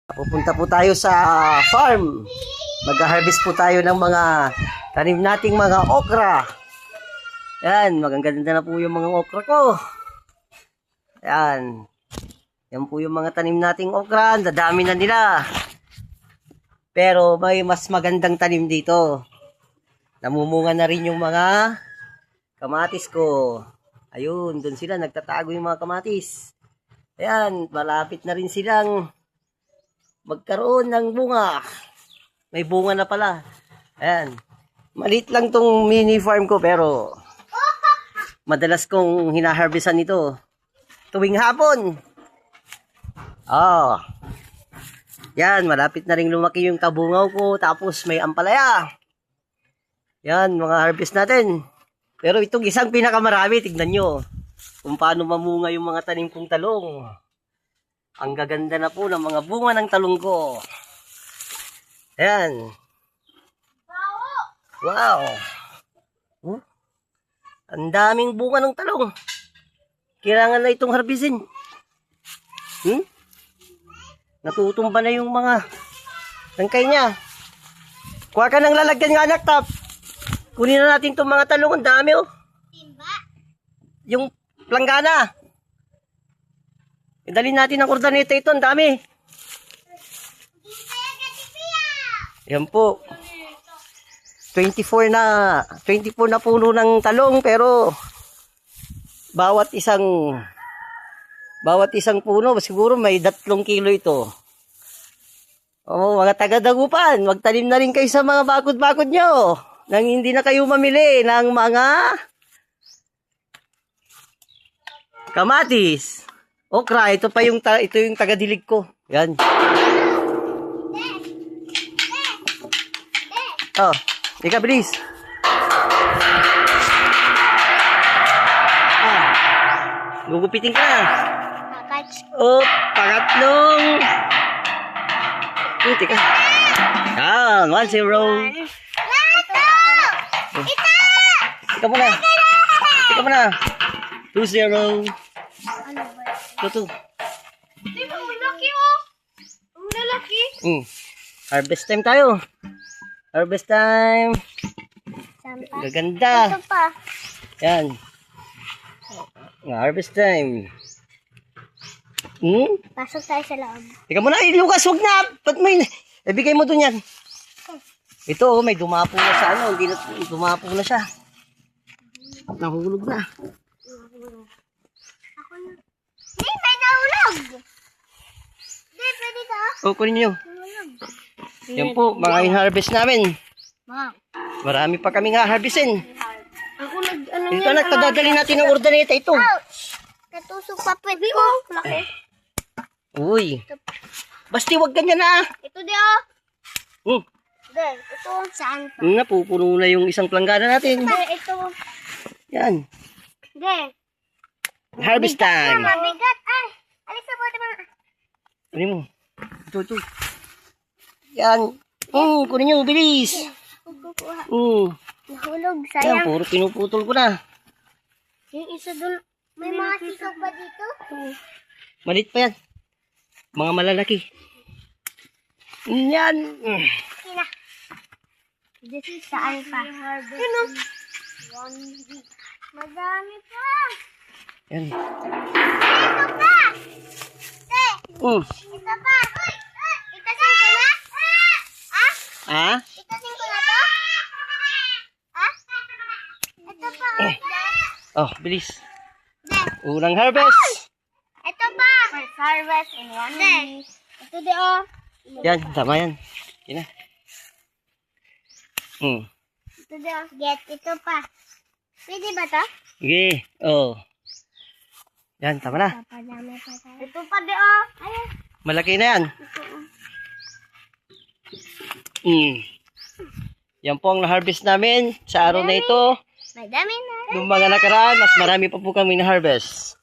Pupunta po tayo sa farm. Mag-harvest po tayo ng mga tanim nating mga okra. Yan, magaganda na po yung mga okra ko. Yan. Yan po yung mga tanim nating okra. Ang dadami na nila. Pero may mas magandang tanim dito. Namumunga na rin yung mga kamatis ko. Ayun, doon sila nagtatago yung mga kamatis. Ayan, malapit na rin silang magkaroon ng bunga. May bunga na pala. Ayan. Maliit lang tong mini farm ko pero madalas kong hinaharvestan ito tuwing hapon. Oh. Yan, malapit na rin lumaki yung kabungaw ko. Tapos may ampalaya. Yan, mga harvest natin. Pero itong isang pinakamarami, tignan nyo. Kung paano mamunga yung mga tanim kong talong. Ang gaganda na po ng mga bunga ng talong ko. Ayan. Wow. Ang daming bunga ng talong. Kailangan na itong harbisin. Natutumba na yung mga tangkay niya. Kuha ka ng lalagyan nga anak, tap. Kunin na natin itong mga talong. Ang dami oh. Timba? Yung planggana. Idalhin natin ang ordaneta ito. Ang dami. Yan po. 24 na puno ng talong pero bawat isang puno siguro may 3 kilo ito. Oh, mga taga-Dagupan, magtanim na rin kayo sa mga bakod-bakod nyo nang hindi na kayo mamili ng mga kamatis. Okra, ito yung taga-dilig ko. Yan. Oh, ika bilis. Gugupitin ka na. Oh, pangatlong. Tika. Yan, 1-0. Ika muna. Ika muna. 2-0. Ito. Di ba, ang laki oh. Ang lalaki. Harvest time tayo. Harvest time. Gaganda. Ito pa. Yan. Harvest time. Pasok tayo sa loob. Teka muna, Lucas, huwag na. Ba't may... Ibigay mo dun yan. Ito, may dumapo na sa ano. Hindi na dumapo na siya. Nahulog na. Di, may nahulog. Di, pwede ka. Kukunin nyo. Nahulog. Yan po, mga in-harvest namin. Ma. Marami pa kaming harvestin. Ako ano Ito na, kadadali natin ang ordaneta ito. Ouch! Natusok pa pwede ko. Laki. Uy. Basti, wag ganyan na. Ito di oh. Di, ito saan pa? Napupuno na yung isang planggana natin. Di, ito. Yan. Di. Harvest time. Mabigat. Ay, alis na po. Kunin mo. Ito. Yan. Kunin nyo, bilis. Nahulog, Yan, sayang. puro pinuputol ko na. Yung isa dun, may mga sisok ba dito? Malit pa yan. Mga malalaki. Yan. Sina. This is saan pa? Yun o. Madami pa. Yan. Ito pa. Ito pa. Itasin ko na? Ha? Itasin ko na to? Ito pa. Oh, bilis. Unang harvest. Ito pa. First harvest in 1 week. Ito di oh. Yan, tama yan. Yan na. Ito di oh. Get ito pa. Pwede ba to? Sige. Oh. Yan, tama na. Papadami pa tayo. Ito pa di oh. Ayan. Malaki na yan. Yan po ang na-harvest namin sa araw na ito. May dami na. Yung mga nakaraan, mas marami pa po kami na-harvest.